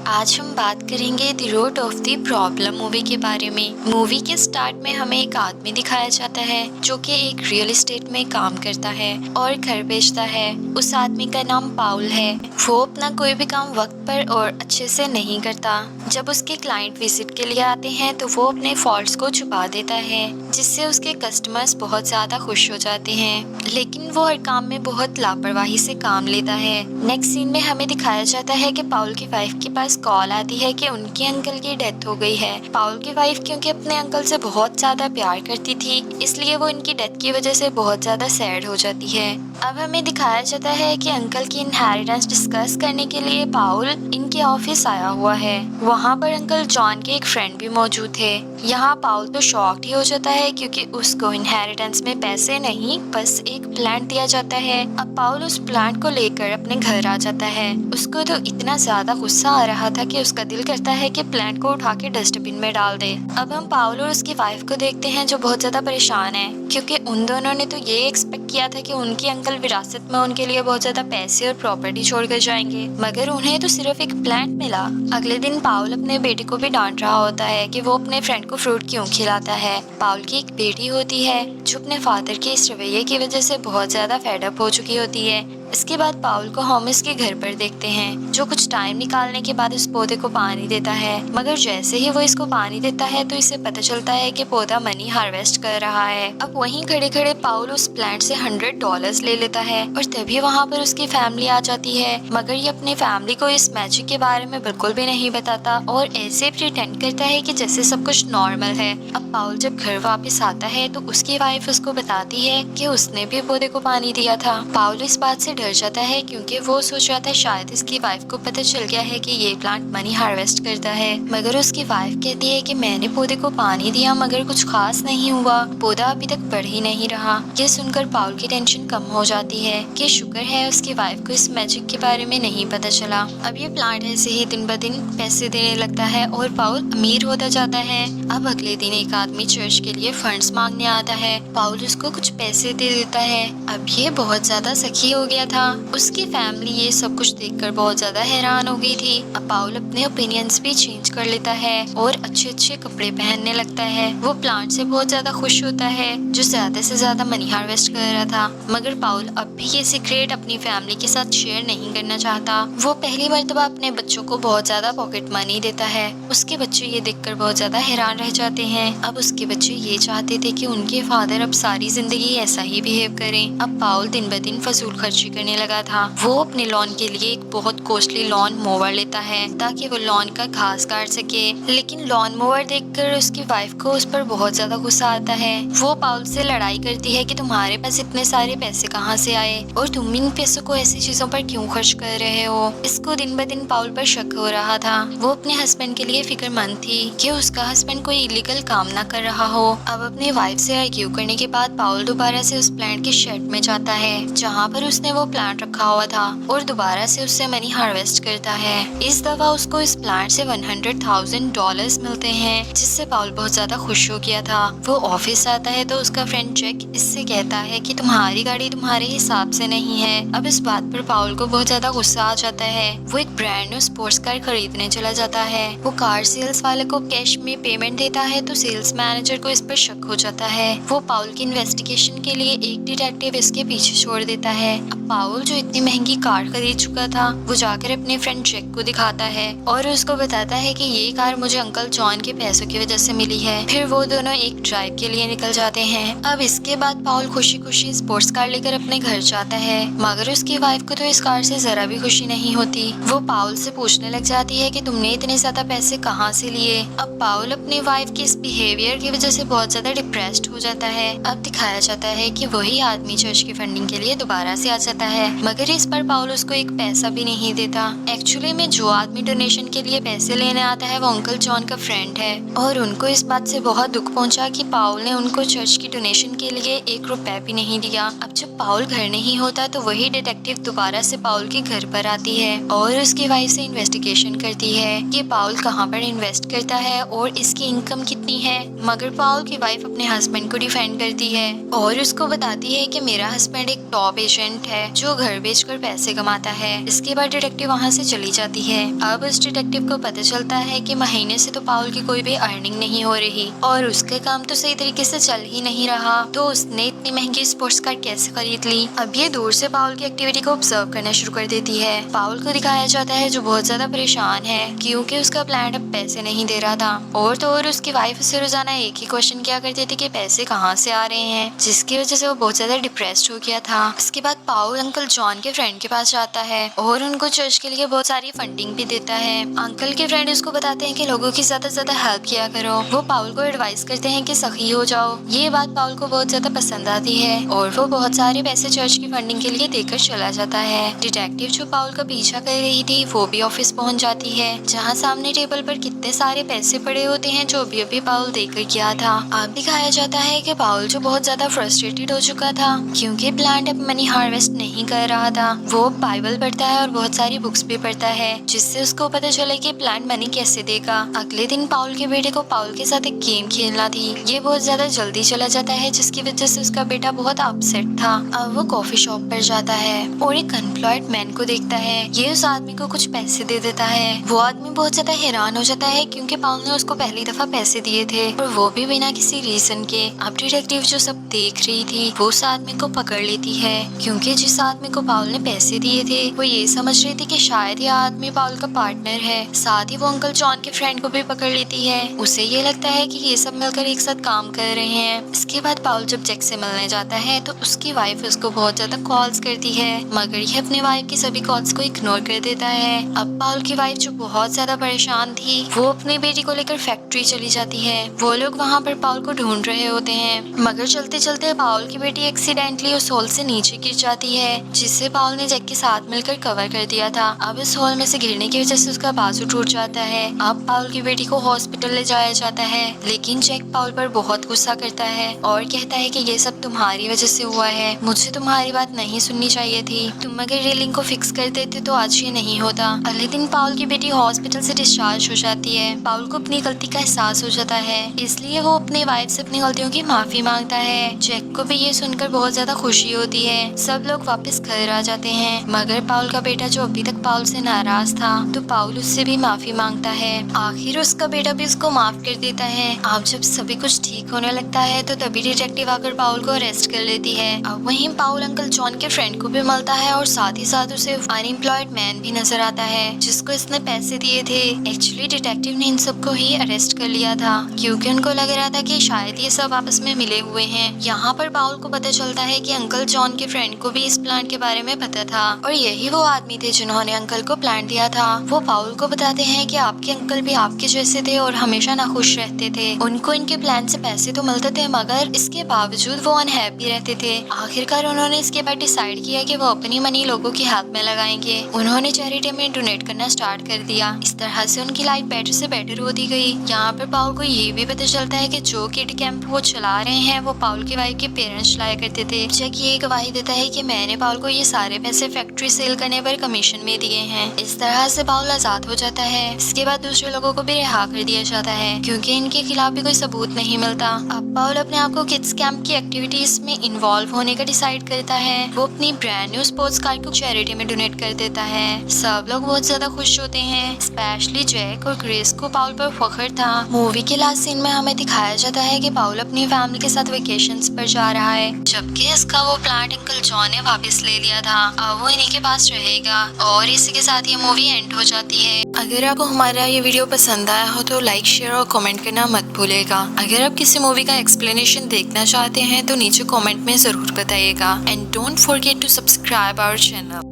आज हम बात करेंगे the root of the problem movie के बारे में। मूवी के स्टार्ट में हमें एक आदमी दिखाया जाता है जो कि एक रियल एस्टेट में काम करता है और घर बेचता है। उस आदमी का नाम पाउल है। वो अपना कोई भी काम वक्त पर और अच्छे से नहीं करता। जब उसके क्लाइंट विजिट के लिए आते हैं तो वो अपने फॉल्ट्स को छुपा देता है, जिससे उसके कस्टमर्स बहुत ज्यादा खुश हो जाते हैं। लेकिन वो हर काम में बहुत लापरवाही से काम लेता है। नेक्स्ट सीन में हमें दिखाया जाता है कि पाउल की वाइफ के पास कॉल आती है कि उनके अंकल की डेथ हो गई है। पाउल की वाइफ क्योंकि अपने अंकल से बहुत ज्यादा प्यार करती थी, इसलिए वो इनकी डेथ की वजह से बहुत ज्यादा सैड हो जाती है। अब हमें दिखाया जाता है कि अंकल की इनहेरिटेंस डिस्कस करने के लिए पाउल इनके ऑफिस आया हुआ है। वहाँ पर अंकल जॉन के एक फ्रेंड भी मौजूद थे। यहाँ पाउल तो शॉक्ड ही हो जाता है क्योंकि उसको इनहेरिटेंस में पैसे नहीं, बस एक प्लांट दिया जाता है। अब पाउल उस प्लांट को लेकर अपने घर आ जाता है। उसको तो इतना ज्यादा गुस्सा आ रहा था कि उसका दिल करता है कि प्लांट को उठा के डस्टबिन में डाल दे। अब हम पाउल और उसकी वाइफ को देखते हैं जो बहुत ज्यादा परेशान है, क्योंकि उन दोनों ने तो ये एक्सपेक्ट किया था कि उनके अंकल विरासत में उनके लिए बहुत ज्यादा पैसे और प्रॉपर्टी छोड़ कर जाएंगे, मगर उन्हें तो सिर्फ एक प्लांट मिला। अगले दिन पाउल अपने बेटे को भी डांट रहा होता है कि वो अपने फ्रेंड को फ्रूट क्यों खिलाता है। पाउल की एक बेटी होती है जो अपने फादर के इस रवैये की वजह से बहुत ज्यादा फेडअप हो चुकी होती है। इसके बाद पाउल को होमिस के घर पर देखते हैं, जो कुछ टाइम निकालने के बाद उस पौधे को पानी देता है। मगर जैसे ही वो इसको पानी देता है तो इसे पता चलता है कि पौधा मनी हार्वेस्ट कर रहा है। अब वहीं खड़े खड़े पाउल उस प्लांट से $100 ले लेता है और तभी वहाँ पर उसकी फैमिली आ जाती है। मगर ये अपनी फैमिली को इस मैजिक के बारे में बिल्कुल भी नहीं बताता और ऐसे प्रिटेंड करता है कि जैसे सब कुछ नॉर्मल है। अब पाउल जब घर वापस आता है तो उसकी वाइफ उसको बताती है कि उसने भी पौधे को पानी दिया था। पाउल इस बात से डर जाता है क्योंकि वो सोच रहा था शायद इसकी वाइफ को पता चल गया है कि ये प्लांट मनी हार्वेस्ट करता है। मगर उसकी वाइफ कहती है कि मैंने पौधे को पानी दिया मगर कुछ खास नहीं हुआ, पौधा अभी तक बढ़ ही नहीं रहा। ये सुनकर पाउल की टेंशन कम हो जाती है कि शुक्र है उसकी वाइफ को इस मैजिक के बारे में नहीं पता चला। अब ये प्लांट ऐसे ही दिन ब दिन पैसे देने लगता है और पाउल अमीर होता जाता है। अब अगले दिन एक आदमी चर्च के लिए फंड्स मांगने आता है। पाउल उसको कुछ पैसे दे देता है। अब ये बहुत ज्यादा सखी हो गया था। उसकी फैमिली ये सब कुछ देखकर बहुत ज्यादा हैरान हो गई थी। अब पाउल अपने ओपिनियंस भी चेंज कर लेता है और अच्छे अच्छे कपड़े पहनने लगता है। वो प्लांट से बहुत ज्यादा खुश होता है जो ज्यादा से ज्यादा मनी हार्वेस्ट कर रहा था। मगर पाउल अब भी ये सीक्रेट अपनी फैमिली के साथ शेयर नहीं करना चाहता। वो पहली मर्तबा अपने बच्चों को बहुत ज्यादा पॉकेट मनी देता है। उसके बच्चे ये देखकर बहुत ज्यादा हैरान रह जाते हैं। अब उसके बच्चे ये चाहते थे कि उनके फादर अब सारी जिंदगी ऐसा ही बिहेव करें। अब पाउल दिन ब दिन फजूल खर्ची करने लगा था। वो अपने लॉन के लिए एक बहुत कॉस्टली लॉन मोवर लेता है ताकि वो लॉन का घास काट सके। लेकिन लॉन मोवर देखकर उसकी वाइफ को उस पर बहुत ज्यादा गुस्सा आता है। वो पाउल से लड़ाई करती है कि तुम्हारे पास इतने सारे पैसे कहाँ से आए और तुम इन पैसों को ऐसी चीजों पर क्यों खर्च कर रहे हो। इसको दिन ब दिन पाउल पर शक हो रहा था। वो अपने हस्बैंड के लिए फिक्रमंद थी कि उसका हस्बैंड कोई इलीगल काम ना कर रहा हो। अब अपनी वाइफ से आर्ग्यू करने के बाद पाउल दोबारा से उस प्लांट के शेड में जाता है जहाँ पर उसने वो प्लांट रखा हुआ था और दोबारा से उससे मनी हार्वेस्ट करता है। इस दफा उसको इस प्लांट से $100,000 मिलते हैं, जिससे पाउल बहुत ज्यादा खुश हो गया था। वो ऑफिस आता है तो उसका फ्रेंड जैक इससे कहता है कि तुम्हारी गाड़ी तुम्हारे हिसाब से नहीं है। अब इस बात पर पाउल को बहुत ज्यादा गुस्सा आ जाता है। वो एक ब्रांड न्यू स्पोर्ट्स कार खरीदने चला जाता है। वो कार सेल्स वाले को कैश में पेमेंट देता है तो सेल्स मैनेजर को इस पर शक हो जाता है। वो पाउल की इन्वेस्टिगेशन के लिए एक डिटेक्टिव इसके पीछे छोड़ देता है। अब पाउल जो इतनी महंगी कार खरीद चुका था वो जाकर अपने फ्रेंड जैक को दिखाता है और उसको बताता है कि ये कार मुझे अंकल जॉन के पैसों की वजह से मिली है। फिर वो दोनों एक ड्राइव के लिए निकल जाते हैं। अब इसके बाद पाउल खुशी खुशी स्पोर्ट्स कार लेकर अपने घर जाता है, मगर उसकी वाइफ को तो इस कार से जरा भी खुशी नहीं होती। वो पाउल से पूछने लग जाती है कि तुमने इतने ज्यादा पैसे कहाँ से लिए। अब पाउल अपनी वाइफ के इस बिहेवियर की वजह से बहुत ज्यादा डिप्रेस्ड हो जाता है। अब दिखाया जाता है कि वही आदमी चर्च की फंडिंग के लिए दोबारा से आ जाता है, मगर इस पर पाउल उसको एक पैसा भी नहीं देता। एक्चुअली में जो आदमी डोनेशन के लिए पैसे लेने आता है वो अंकल जॉन का फ्रेंड है और उनको इस बात से बहुत दुख पहुंचा कि पाउल ने उनको चर्च की डोनेशन के लिए $1 भी नहीं दिया। अब जब पाउल घर नहीं होता तो वही डिटेक्टिव दोबारा से पाउल के घर पर आती है और उसकी वाइफ से इन्वेस्टिगेशन करती है कि पाउल कहाँ पर इन्वेस्ट करता है और इसकी इनकम कितनी है। मगर पाउल की वाइफ अपने हस्बैंड को डिफेंड करती है और उसको बताती है कि मेरा हस्बैंड एक टॉप एजेंट है जो घर बेचकर पैसे कमाता है। इसके बाद डिटेक्टिव वहाँ से चली जाती है। अब उस डिटेक्टिव को पता चलता है कि महीने से तो पाउल की कोई भी अर्निंग नहीं हो रही और उसका काम तो सही तरीके से चल ही नहीं रहा, तो उसने इतनी महंगी स्पोर्ट्स कार कैसे खरीद ली। अब ये दूर से पाउल की एक्टिविटी को ऑब्जर्व करना शुरू कर देती है। पाउल को दिखाया जाता है जो बहुत ज्यादा परेशान है क्योंकि उसका प्लान अब पैसे नहीं दे रहा था, और तो और उसकी वाइफ उससे रोजाना एक ही क्वेश्चन किया करती थी कि पैसे कहाँ से आ रहे हैं, जिसकी वजह से वो बहुत ज्यादा डिप्रेस्ड हो गया था। इसके बाद पाउल अंकल जॉन के फ्रेंड के पास जाता है और उनको चर्च के लिए बहुत सारी फंडिंग भी देता है। अंकल के फ्रेंड उसको बताते हैं कि लोगों की ज्यादा से ज्यादा हेल्प किया करो। वो पाउल को एडवाइस करते हैं कि सखी हो जाओ। ये बात पाउल को बहुत ज्यादा पसंद आती है और वो बहुत सारे पैसे चर्च की फंडिंग के लिए देकर चला जाता है। डिटेक्टिव जो पाउल का पीछा कर रही थी वो भी ऑफिस पहुंच जाती है, जहां सामने टेबल पर कितने सारे पैसे पड़े होते हैं जो अभी पाउल देकर गया था। अब दिखाया जाता है कि पाउल जो बहुत ज्यादा फ्रस्ट्रेटेड हो चुका था क्योंकि प्लांट अब मनी हार्वेस्ट नहीं कर रहा था। वो बाइबल पढ़ता है और बहुत सारी बुक्स भी पढ़ता है जिससे उसको पता चले कि प्लांट मनी कैसे देगा। अगले दिन पाउल के बेटे को पाउल के साथ एक गेम खेलना थी। ये बहुत ज्यादा जल्दी चला जाता है जिसकी वजह से उसका बेटा बहुत अपसेट था। अब वो कॉफी शॉप पर जाता है और एक अनएम्प्लॉयड मैन को देखता है। ये उस आदमी को कुछ पैसे दे देता है। वो आदमी बहुत ज्यादा हैरान हो जाता है क्योंकि पाउल ने उसको पहली दफा पैसे दिए थे और वो भी बिना किसी रीजन के। अब डिटेक्टिव जो सब देख रही थी वो उस आदमी को पकड़ लेती है क्योंकि जिस आदमी को पाउल ने पैसे दिए थे वो ये समझ रही थी कि शायद यह आदमी पाउल का पार्टनर है। साथ ही वो अंकल जॉन के फ्रेंड को भी पकड़ लेती है। उसे ये लगता है कि ये सब मिलकर एक साथ काम कर रहे हैं। इसके बाद पाउल जब जैक से मिलने जाता है तो उसकी वाइफ उसको बहुत ज्यादा कॉल्स करती है, मगर ये अपने वाइफ की सभी कॉल्स को इग्नोर कर देता है। अब पाउल की वाइफ जो बहुत ज्यादा परेशान थी वो अपनी बेटी को लेकर फैक्ट्री चली जाती है। वो लोग वहाँ पर पाउल को ढूंढ रहे होते हैं, मगर चलते चलते पाउल की बेटी एक्सीडेंटली उस होल से नीचे गिर जाती है जिससे पाउल ने जैक के साथ मिलकर कवर कर दिया था। अब इस होल में से गिरने की वजह से उसका बाजू टूट जाता है। अब पाउल की बेटी को हॉस्पिटल ले जाया जाता है, लेकिन जैक पाउल पर बहुत गुस्सा करता है और कहता है कि ये सब तुम्हारी वजह से हुआ है, मुझे तुम्हारी बात नहीं सुननी चाहिए थी। तुम अगर रेलिंग को फिक्स कर देते तो आज ये नहीं होता। अगले दिन पाउल की बेटी हॉस्पिटल से डिस्चार्ज हो जाती है। पाउल को अपनी गलती का एहसास हो जाता है, इसलिए वो अपनी वाइफ से अपनी गलतियों की माफी मांगता है। जैक को भी ये सुनकर बहुत ज्यादा खुशी होती है। सब लोग वापस घर आ जाते हैं, मगर पाउल का बेटा जो अभी तक पाउल से नाराज था तो पाउल उससे भी माफी मांगता है। आखिर उसका बेटा भी उसको माफ कर देता है। अब जब सभी कुछ ठीक होने लगता है तो तभी डिटेक्टिव आकर पाउल को अरेस्ट कर लेती है। अब वहीं पाउल अंकल जॉन के फ्रेंड को भी मिलता है और साथ ही साथ उसे अनएम्प्लॉयड मैन भी नजर आता है जिसको इसने पैसे दिए थे। एक्चुअली डिटेक्टिव ने इन सबको ही अरेस्ट कर लिया था क्योंकि उनको लग रहा था कि शायद ये सब आपस में मिले हुए हैं। यहाँ पर पाउल को पता चलता है कि अंकल जॉन के फ्रेंड को भी इस प्लान के बारे में पता था और यही वो आदमी थे जिन्होंने अंकल को प्लान दिया था। वो पाउल को बताते हैं कि आपके अंकल भी आपके जैसे थे और हमेशा नाखुश रहते थे। उनको इनके प्लान से पैसे तो मिलते थे मगर इसके बावजूद वो अनहैप्पी रहते थे। आखिरकार उन्होंने इसके बाद डिसाइड किया कि वो अपनी मनी लोगों की हेल्प में लगाएंगे। उन्होंने चैरिटी में डोनेट करना स्टार्ट कर दिया। इस तरह से उनकी लाइफ बेटर से बेटर होती गई। यहाँ पर पाउल को ये भी पता चलता है कि जो किड कैंप वो चला रहे हैं वो पाउल की वाइफ के पेरेंट्स चलाया करते थे। जैक ये गवाही देता है कि मैंने पाउल को ये सारे पैसे फैक्ट्री सेल करने पर कमीशन में दिए हैं। इस तरह से पाउल आजाद हो जाता है। इसके बाद दूसरे लोगों को भी रिहा कर दिया जाता है क्योंकि इनके खिलाफ भी कोई सबूत नहीं मिलता। अब पाउल अपने आप को किड्स कैंप की एक्टिविटीज में इन्वॉल्व होने का डिसाइड करता है। वो अपनी ब्रांड न्यू स्पोर्ट्स कार को चैरिटी में डोनेट कर देता है। सब लोग बहुत ज्यादा खुश होते हैं, स्पेशली जैक और ग्रेस को पाउल पर फख्र था। मूवी के लास्ट सीन में हमें दिखाया जाता है कि पाउल अपनी फैमिली के साथ वेकेशंस पर जा रहा है, जबकि इसका वो प्लांट अंकल जॉन ने वापस ले लिया था। अब वो इन्हीं के पास रहेगा और इसी के साथ ये मूवी एंड हो जाती है। अगर आपको हमारा ये वीडियो पसंद आया हो तो लाइक, शेयर और कमेंट करना मत भूलिएगा। अगर आप किसी मूवी का एक्सप्लेनेशन देखना चाहते हैं तो नीचे कमेंट में जरूर बताइएगा। And don't forget to subscribe our channel.